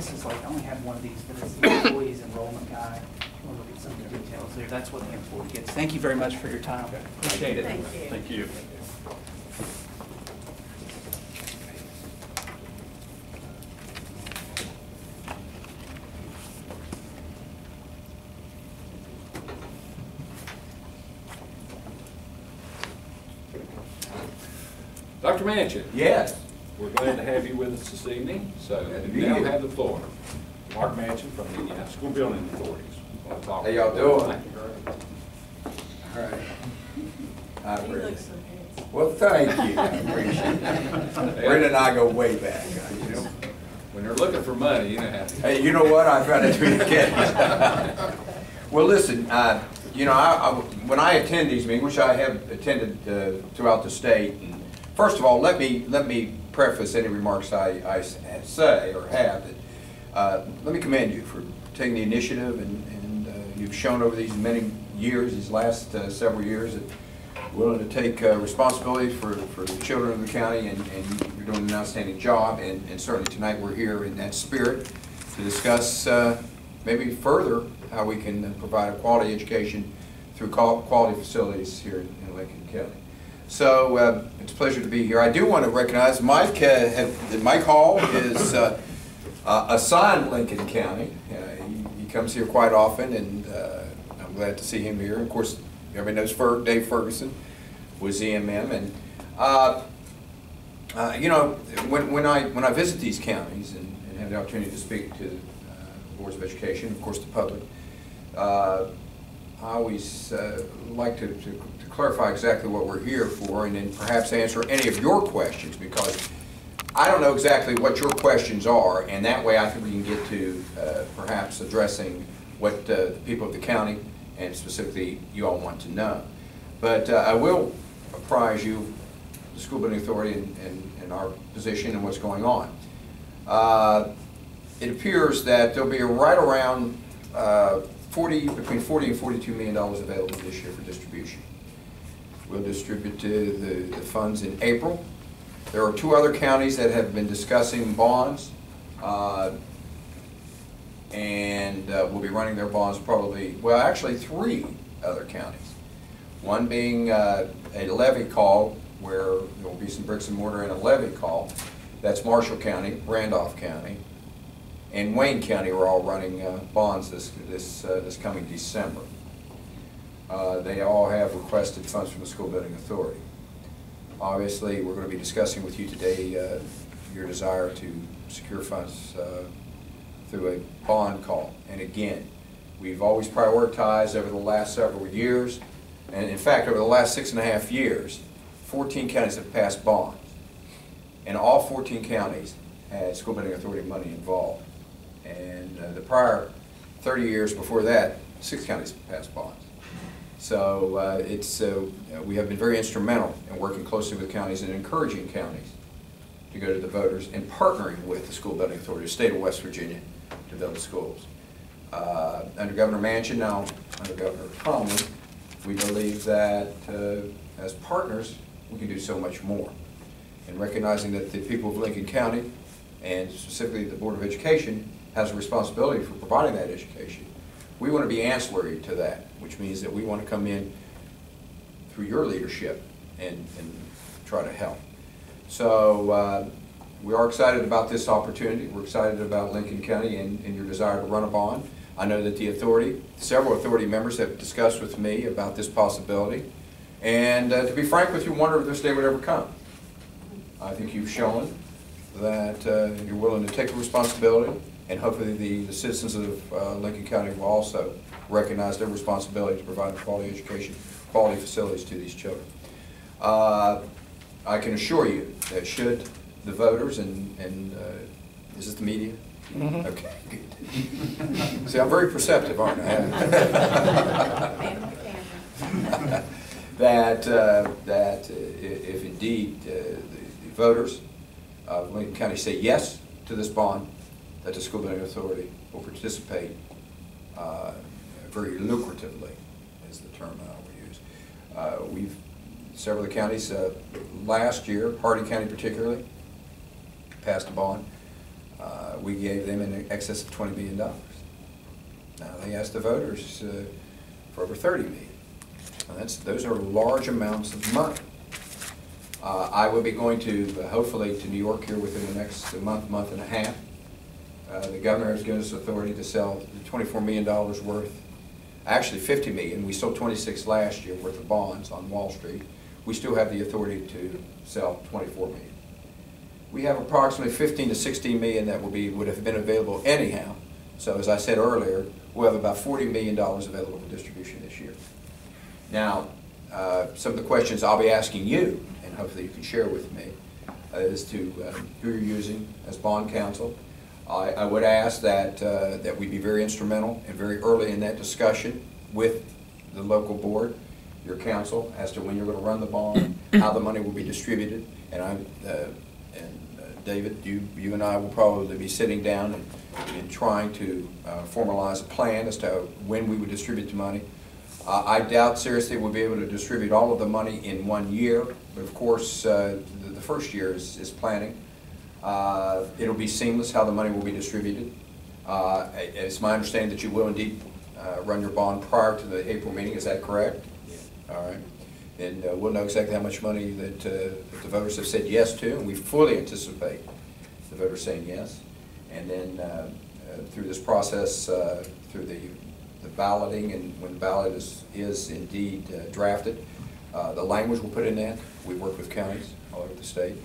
this is like, I only have one of these, but it's the employees enrollment guide. We'll look at some of the details there. That's what the employee gets. Thank you very much for your time. Appreciate it. Thank you. Thank you. Dr. Manchin. Yes. We're glad to have you with us this evening. So Glad to be you now here. have the floor. Mark Manchin from the School Building Authorities. Want to talk How y'all about- doing? All right. Hi, You Brenda. look so handsome. Well, thank you. I appreciate it. Brenda and I go way back. You know. When they're looking for money, you know how to. Hey, you know what? I try to be kidding. Well, listen. You know, when I attend these meetings, which I have attended throughout the state, and first of all, let me preface any remarks I say or have. Let me commend you for taking the initiative, and you've shown over these many years, these last several years, that you're willing to take responsibility for the children of the county, and you're doing an outstanding job. And certainly tonight we're here in that spirit to discuss maybe further how we can provide a quality education through quality facilities here in Lincoln County. So it's a pleasure to be here. I do want to recognize Mike. Mike Hall is assigned Lincoln County. He comes here quite often, and I'm glad to see him here. Of course, everybody knows Dave Ferguson was EMM, and you know, when I visit these counties and have the opportunity to speak to boards of education, of course, the public, I always like to clarify exactly what we're here for, and then perhaps answer any of your questions, because I don't know exactly what your questions are, and that way I think we can get to perhaps addressing what the people of the county and specifically you all want to know. But I will apprise you, the School Building Authority, and our position and what's going on. It appears that there'll be right around between $40 and $42 million available this year for distribution. We'll distribute the funds in April. There are two other counties that have been discussing bonds, and we'll be running their bonds probably, well, actually three other counties. One being a levy call, where there will be some bricks and mortar and a levy call. That's Marshall County, Randolph County, and Wayne County are all running bonds this coming December. They all have requested funds from the School Building Authority. Obviously, we're going to be discussing with you today your desire to secure funds through a bond call. And again, we've always prioritized over the last several years, and in fact, over the last 6.5 years, 14 counties have passed bonds. And all 14 counties had School Building Authority money involved. And the prior 30 years before that, 6 counties passed bonds. So we have been very instrumental in working closely with counties and encouraging counties to go to the voters and partnering with the School Building Authority, the state of West Virginia, to build schools. Under Governor Manchin, now under Governor Tomlin, we believe that as partners, we can do so much more. And recognizing that the people of Lincoln County, and specifically the Board of Education, has a responsibility for providing that education, we want to be ancillary to that, which means that we want to come in through your leadership and try to help. So we are excited about this opportunity. We're excited about Lincoln County and your desire to run a bond. I know that the authority, several authority members have discussed with me about this possibility. And to be frank with you, wonder if this day would ever come. I think you've shown that you're willing to take the responsibility, and hopefully the citizens of Lincoln County will also recognize their responsibility to provide a quality education, quality facilities to these children. I can assure you that should the voters and is this the media? Mm-hmm. Okay, good. See, I'm very perceptive, aren't I? that if indeed the voters of Lincoln County say yes to this bond, that the School Building Authority will participate very lucratively, is the term I will use. Several of the counties last year, Hardin County particularly, passed a bond. We gave them in excess of $20 million. Now they asked the voters for over $30 million. Now those are large amounts of money. I will be going to, hopefully, to New York here within the next month and a half. The governor has given us authority to sell $24 million worth, actually $50 million. We sold 26 last year worth of bonds on Wall Street. We still have the authority to sell 24 million. We have approximately 15 to 16 million that would have been available anyhow. So as I said earlier, we'll have about $40 million available for distribution this year. Now, some of the questions I'll be asking you, and hopefully you can share with me, as to who you're using as bond counsel. I would ask that, that we be very instrumental and very early in that discussion with the local board, your council, as to when you're going to run the bond, how the money will be distributed. And David, you and I will probably be sitting down and trying to formalize a plan as to when we would distribute the money. I doubt seriously we'll be able to distribute all of the money in 1 year, but of course the first year is planning. It'll be seamless how the money will be distributed. It's my understanding that you will indeed run your bond prior to the April meeting. Is that correct? Yeah. All right. And we'll know exactly how much money that the voters have said yes to, and we fully anticipate the voters saying yes. And then through this process, through the balloting, and when the ballot is indeed drafted, the language we'll put in that. We work with counties all over the state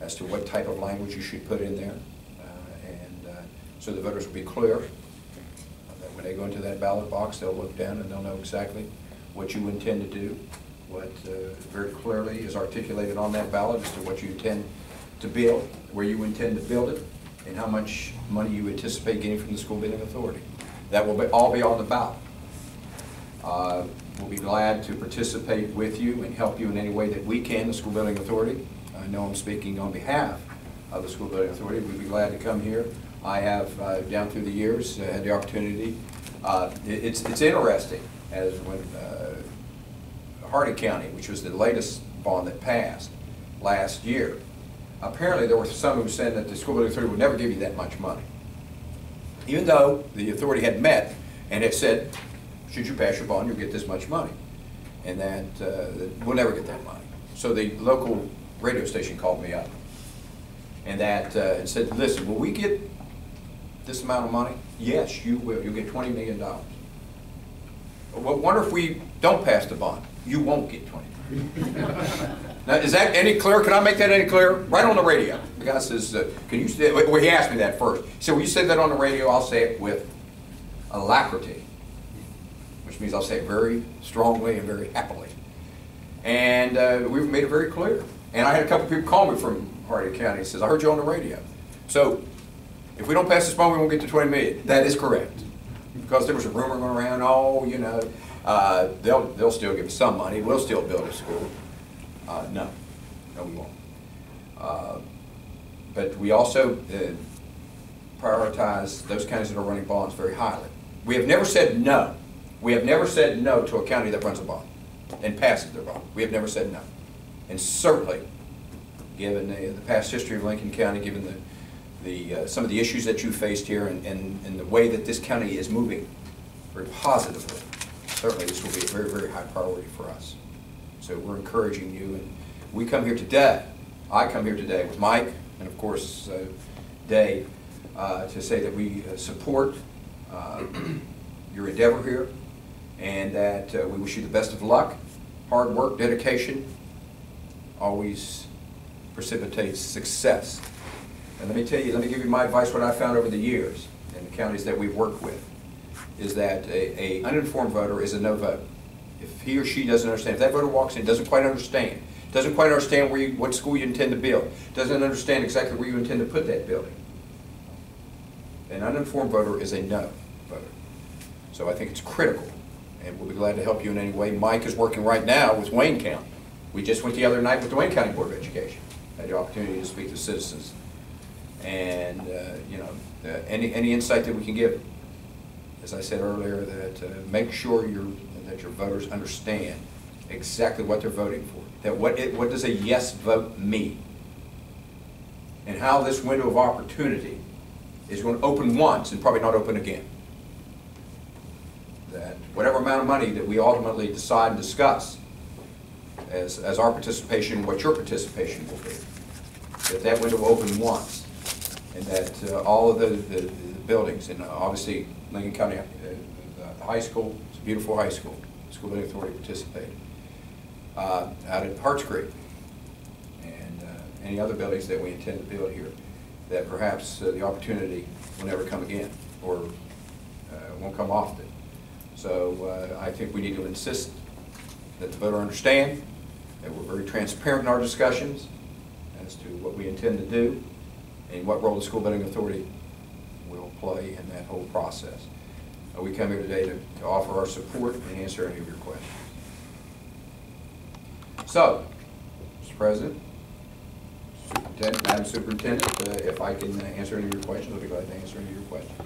as to what type of language you should put in there. So the voters will be clear that when they go into that ballot box, they'll look down and they'll know exactly what you intend to do, what very clearly is articulated on that ballot as to what you intend to build, where you intend to build it, and how much money you anticipate getting from the school building authority. That will all be on the ballot. We'll be glad to participate with you and help you in any way that we can, the school building authority. I know I'm speaking on behalf of the school building authority. We'd be glad to come here. I have, down through the years, had the opportunity. It's interesting, as when Hardee County, which was the latest bond that passed last year, apparently there were some who said that the school building authority would never give you that much money, even though the authority had met and it said, should you pass your bond, you'll get this much money, and that we'll never get that money. So the local radio station called me up and and said, listen, will we get this amount of money? Yes, you will. You'll get $20 million. Well, wonder if we don't pass the bond. You won't get 20 million. Now, is that any clearer? Can I make that any clearer? Right on the radio. The guy says, can you say, well, he asked me that first. He said, will you say that on the radio? I'll say it with alacrity, which means I'll say it very strongly and very happily. And we've made it very clear. And I had a couple people call me from Hardee County and says, I heard you on the radio. So if we don't pass this bond, we won't get to 20 million. That is correct. Because there was a rumor going around, oh, you know, they'll still give us some money. We'll still build a school. No, we won't. But we also prioritize those counties that are running bonds very highly. We have never said no. We have never said no to a county that runs a bond and passes their bond. We have never said no. And certainly, given the past history of Lincoln County, given some of the issues that you faced here and the way that this county is moving very positively, certainly this will be a very, very high priority for us. So we're encouraging you, and we come here today, I come here today with Mike and of course Dave, to say that we support your endeavor here, and that we wish you the best of luck. Hard work, dedication always precipitates success. And let me tell you, let me give you my advice, what I found over the years in the counties that we've worked with, is that a uninformed voter is a no vote. If he or she doesn't understand, if that voter walks in, doesn't quite understand what school you intend to build, doesn't understand exactly where you intend to put that building, an uninformed voter is a no voter. So I think it's critical, and we'll be glad to help you in any way. Mike is working right now with Wayne County. We just went the other night with the Wayne County Board of Education. Had the opportunity to speak to citizens. And you know, any insight that we can give, as I said earlier, that make sure that your voters understand exactly what they're voting for. That what does a yes vote mean, and how this window of opportunity is going to open once and probably not open again. That whatever amount of money that we ultimately decide and discuss as our participation, what your participation will be, that window will open once, and that all of the buildings, and obviously Lincoln County the high school, it's a beautiful high school, School Building Authority participated. Out at Harts Creek, and any other buildings that we intend to build here, that perhaps the opportunity will never come again, or won't come often. So I think we need to insist that the voter understand that we're very transparent in our discussions as to what we intend to do and what role the School Building Authority will play in that whole process. We come here today to offer our support and answer any of your questions. So, Mr. President, Superintendent, Madam Superintendent, if I can answer any of your questions, I'll be glad to answer any of your questions.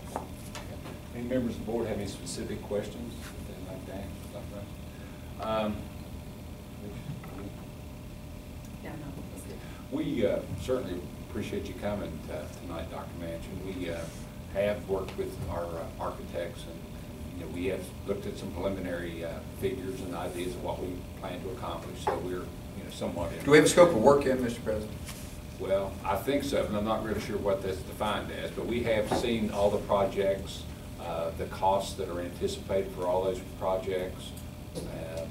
Any members of the board have any specific questions that they'd like to ask? We certainly appreciate you coming tonight, Dr. Manchin. We have worked with our architects, and we have looked at some preliminary figures and ideas of what we plan to accomplish. So we're somewhat. Do we have a scope of work yet, Mr. President? Well, I think so, and I'm not really sure what that's defined as, but we have seen all the projects, the costs that are anticipated for all those projects.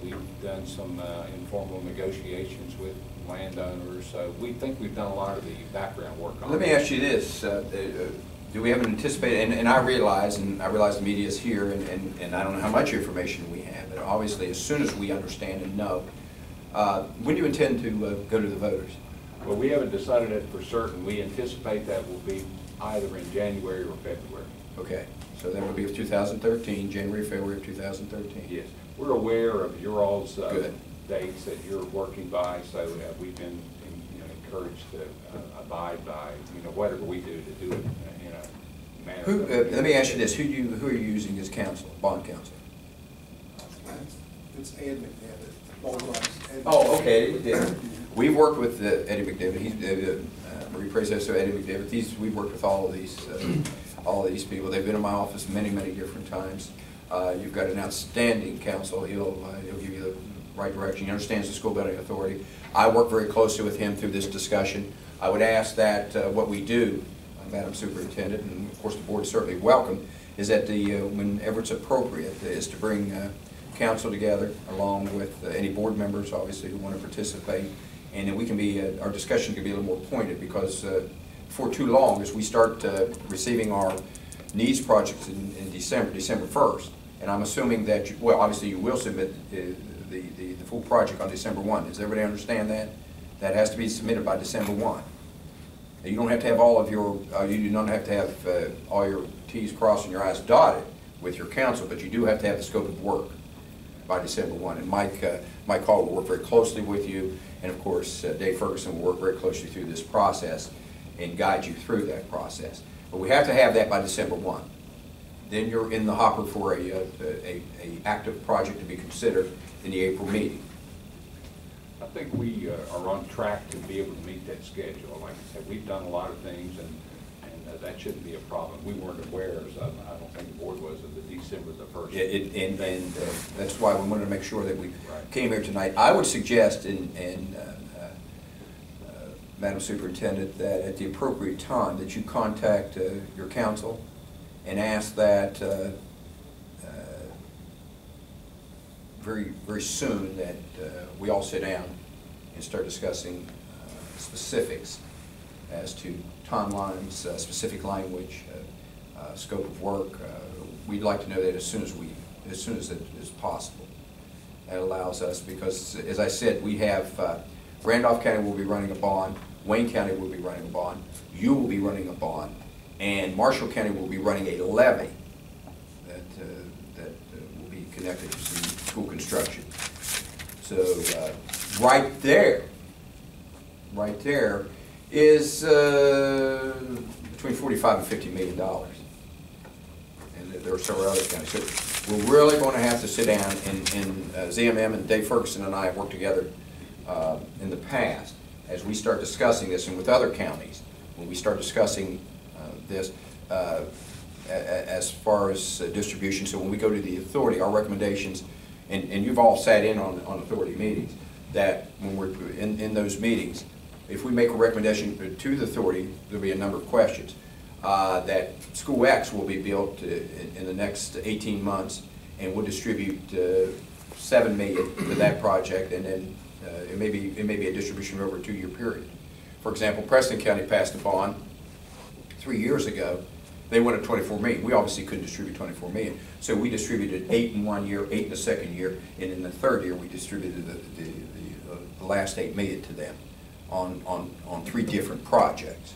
We've done some informal negotiations with landowners, so we think we've done a lot of the background work on it. Let me ask you this. Do we have an anticipated, and I realize the media is here, and I don't know how much information we have, but obviously as soon as we understand and know, when do you intend to go to the voters? Well, we haven't decided it for certain. We anticipate that will be either in January or February. Okay, so that would be of 2013, January, February of 2013. Yes, we're aware of your all's Good. dates that you're working by, so we've been encouraged to abide by whatever we do to do it in a manner. Let me ask you this: who are you using as counsel, bond counsel? It's Ed McDevitt. Oh, okay, Eddie McDevitt. We've worked with Eddie McDevitt. He's Marie Prezesso, Eddie McDevitt. We've worked with all of these people. They've been in my office many different times. You've got an outstanding counsel. He'll give you the right direction. He understands the School Building Authority. I work very closely with him through this discussion. I would ask that what we do, Madam Superintendent, and of course the board is certainly welcome, is that whenever it's appropriate, is to bring council together along with any board members, obviously, who want to participate, and then we can be, our discussion can be a little more pointed, because for too long, as we start receiving our needs projects in December 1st, and I'm assuming that, well, obviously you will submit the full project on December 1. Does everybody understand that? That has to be submitted by December 1. You don't have to have all of your, you do not have to have all your T's crossed and your I's dotted with your council, but you do have to have the scope of work by December 1. And Mike Hall will work very closely with you, and of course Dave Ferguson will work very closely through this process and guide you through that process. But we have to have that by December 1. Then you're in the hopper for a active project to be considered in the April meeting. I think we are on track to be able to meet that schedule. Like I said, we've done a lot of things, and that shouldn't be a problem. We weren't aware, as I don't think the board was, of the December the 1st. Yeah, and that's why we wanted to make sure that we came here tonight. I would suggest, Madam Superintendent, that at the appropriate time that you contact your council and ask that very soon that we all sit down and start discussing specifics as to timelines, specific language, scope of work. We'd like to know that as soon as it is possible. That allows us, because as I said, we have Randolph County will be running a bond, Wayne County will be running a bond, you will be running a bond, and Marshall County will be running a levy that will be connected to some school construction. So right there is between $45 and $50 million. And there are several other counties. So we're really going to have to sit down, and ZMM and Dave Ferguson and I have worked together in the past as we start discussing this, and with other counties, when we start discussing this, as far as distribution. So when we go to the authority, our recommendations, and you've all sat in on authority meetings, that when we're in those meetings, if we make a recommendation to the authority, there'll be a number of questions. That School X will be built in the next 18 months, and we'll distribute $7 million to that project, and then it may be a distribution over a 2-year period. For example, Preston County passed a bond 3 years ago. They wanted $24 million. We obviously couldn't distribute $24 million, so we distributed 8 in 1 year, 8 in the second year, and in the third year we distributed the last $8 million to them on 3 different projects.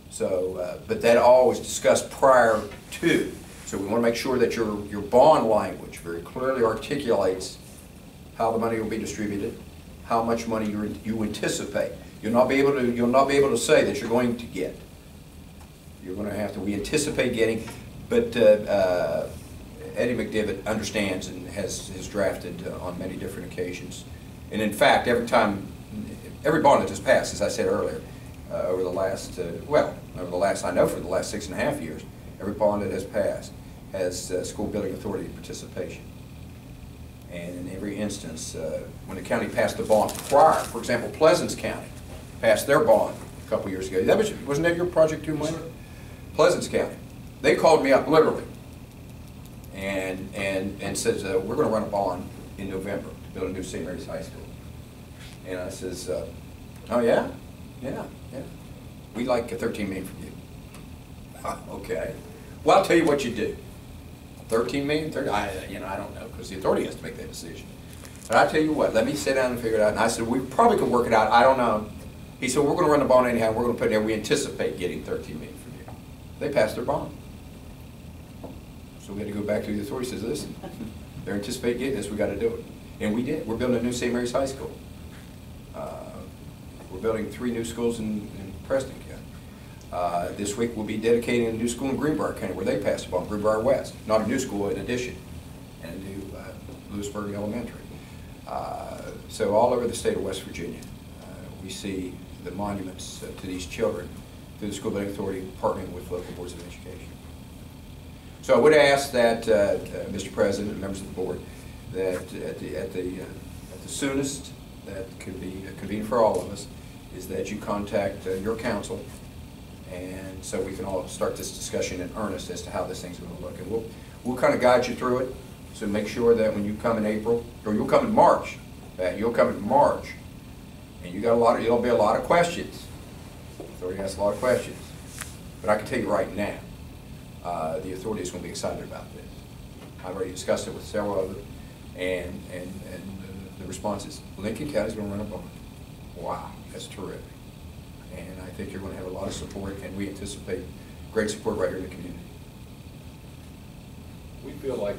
So, but that all was discussed prior to. So we want to make sure that your bond language very clearly articulates how the money will be distributed, how much money you anticipate. You'll not be able to say that you're going to get. You're going to have to. We anticipate getting, but Eddie McDivitt understands and has drafted on many different occasions. And in fact, every bond that has passed, as I said earlier, over the last, I know for the last 6.5 years, every bond that has passed has school building authority participation. And in every instance, when the county passed the bond prior, for example, Pleasants County passed their bond a couple years ago. Wasn't that your project too, Mike? Pleasants County. They called me up literally and says, we're going to run a bond in November to build a new St. Mary's High School. And I says, oh yeah? Yeah. We'd like $13 million from you. Okay. Well, I'll tell you what you do. $13 million? I don't know, because the authority has to make that decision. But I tell you what, let me sit down and figure it out. And I said, we probably could work it out. I don't know. He said, we're going to run the bond anyhow. We're going to put it in there. We anticipate getting $13 million from you. They passed their bond. So we had to go back to the authority. Says, listen, they're anticipating getting this. We got to do it. And we did. We're building a new St. Mary's High School. We're building 3 new schools in Preston County. This week we'll be dedicating a new school in Greenbrier County where they passed a bond, Greenbrier West. Not a new school, in addition, and a new Lewisburg Elementary. So all over the state of West Virginia, we see the monuments to these children through the School Building Authority partnering with local boards of education. So I would ask that, Mr. President and members of the board, that at the soonest that could be convenient for all of us is that you contact your council, and so we can all start this discussion in earnest as to how this thing's going to look. And we'll kind of guide you through it. So make sure that when you come in April, or you'll come in March, you'll come in March, and there'll be a lot of questions. The authority has a lot of questions. But I can tell you right now, the authority is going to be excited about this. I've already discussed it with several of them, and the response is, Lincoln County's going to run a bond. Wow, that's terrific. And I think you're going to have a lot of support, and we anticipate great support right here in the community. We feel like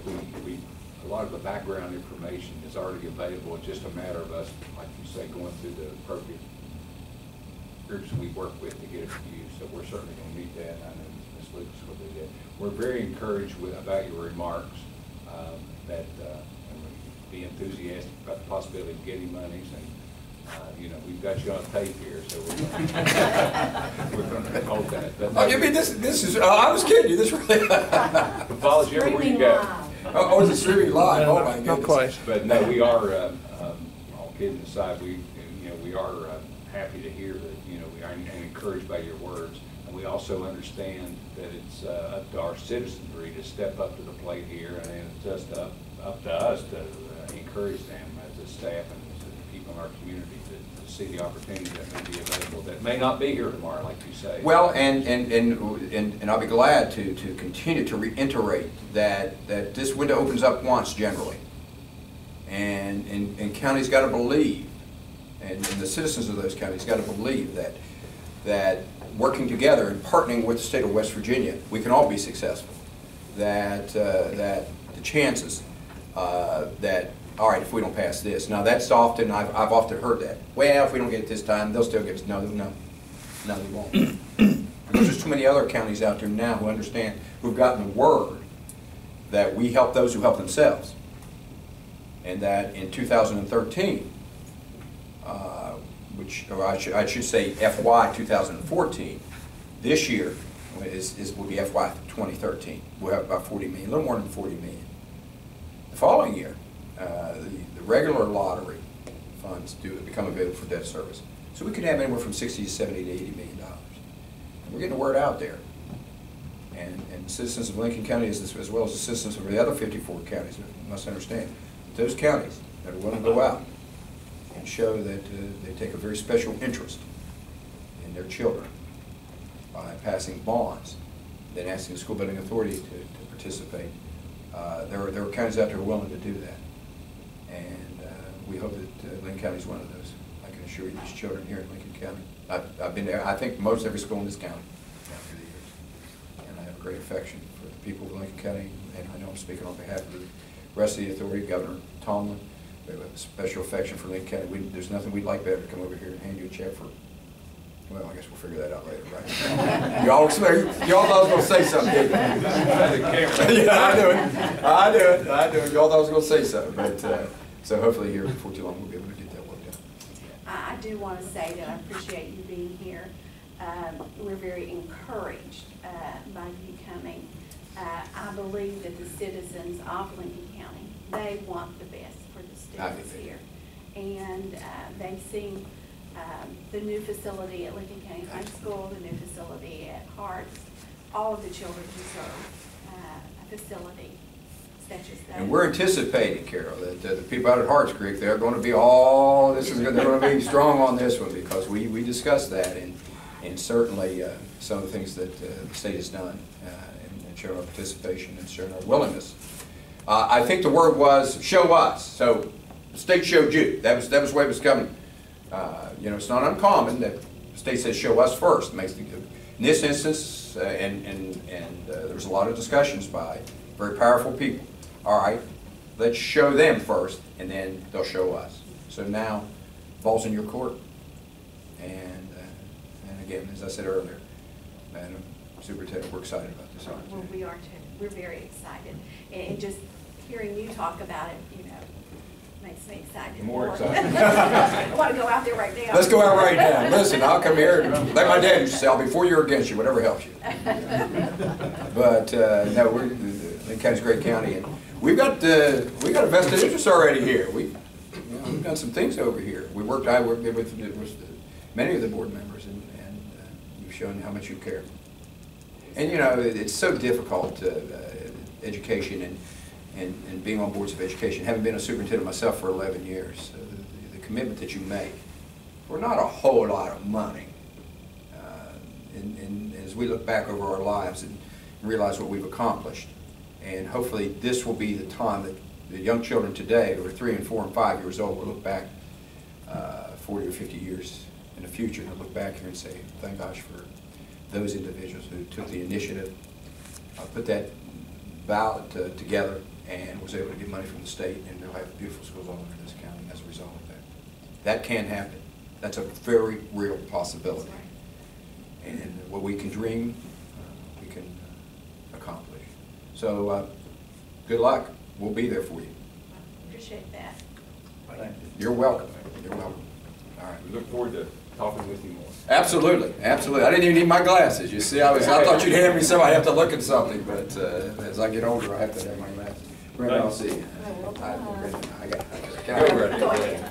a lot of the background information is already available. It's just a matter of us, like you say, going through the appropriate groups we work with to get it to you. So we're certainly going to meet that. I know Ms. Lucas will do that. We're very encouraged about your remarks, that be enthusiastic about the possibility of getting monies, and we've got you on tape here, so we're going to hold that. But Oh, you mean this is? I was kidding you. This really. follows you everywhere you go. Oh, is it streaming live? Oh my goodness. Not quite. But no, we are. All kidding aside, we are happy to hear that we are encouraged by your words, and we also understand that it's up to our citizenry to step up to the plate here, and it's just up to us to encourage them as a staff and as people in our community to see the opportunities that may be available that may not be here tomorrow, like you say. Well, and I'll be glad to continue to reiterate that this window opens up once generally, and counties got to believe, and the citizens of those counties got to believe that working together and partnering with the state of West Virginia, we can all be successful. That the chances that, all right, if we don't pass this. Now that's often, I've often heard that. Well, if we don't get it this time, they'll still get it. No, they won't. Because there's too many other counties out there now who understand, who've gotten the word that we help those who help themselves. And that in 2013, or I should say FY 2014, this year, will be FY 2013. We'll have about 40 million, a little more than 40 million. The following year, the regular lottery funds do become available for debt service. So we could have anywhere from 60 to 70 to 80 million dollars. And we're getting the word out there. And citizens of Lincoln County, as well as the citizens of the other 54 counties, must understand those counties that are willing to go out and show that they take a very special interest in their children by passing bonds, then asking the school building authority to participate. There are counties out there willing to do that. And we hope that Lincoln County is one of those. I can assure you, these children here in Lincoln County, I've been there, I think most every school in this county through the years. And I have a great affection for the people of Lincoln County, and I know I'm speaking on behalf of the rest of the authority, Governor Tomlin. We have a special affection for Lincoln County. There's nothing we'd like better to come over here and hand you a check for. Well, I guess we'll figure that out later, right? y'all thought I was going to say something, didn't you? Yeah, I knew it. Y'all thought I was going to say something. But, so hopefully here before too long we'll be able to get that worked out. I do want to say that I appreciate you being here. We're very encouraged by you coming. I believe that the citizens of Lincoln County, they want the best for the students here. And they've seen the new facility at Lincoln County High School, the new facility at Harts. All of the children deserve a facility such as that. And we're anticipating, Carol, that the people out at Harts Creek, they're going to be they're going to be strong on this one, because we discussed that, and certainly some of the things that the state has done and showing our participation and showing our willingness. I think the word was show us. So the state showed you. That was the way it was coming. You know, it's not uncommon that the state says show us first. In this instance, there was a lot of discussions by very powerful people. All right, let's show them first, and then they'll show us. So now, ball's in your court. And again, as I said earlier, Madam Superintendent, we're excited about this opportunity. Well, we are too. We're very excited. And just hearing you talk about it, you know, makes me excited. More excited. I want to go out there right now. Let's go out right now. Listen, I'll come here and let my dad used to say, I'll be for you or against you, whatever helps you. But no, Lincoln County's a great county, and we've got a vested interest already here. We've done some things over here. I worked with many of the board members, and you've shown how much you care. And you know, it's so difficult, education and being on boards of education. Having been a superintendent myself for 11 years, the commitment that you make for not a whole lot of money, and as we look back over our lives and realize what we've accomplished, and hopefully this will be the time that the young children today, who are 3 and 4 and 5 years old, will look back 40 or 50 years in the future, and look back here and say, thank gosh for those individuals who took the initiative, put that ballot together, and was able to get money from the state, and they'll have beautiful schools all over this county as a result of that. That can happen. That's a very real possibility. And what we can dream, we can accomplish. So good luck. We'll be there for you. Appreciate that. Thank you. You're welcome. You're welcome. All right. We look forward to talking with you more. Absolutely, absolutely. I didn't even need my glasses. You see, I thought you'd hand me some. I have to look at something, but as I get older, I have to have my glasses. Brenda, I'll see you. I got it. Go, Brenda. Go ahead.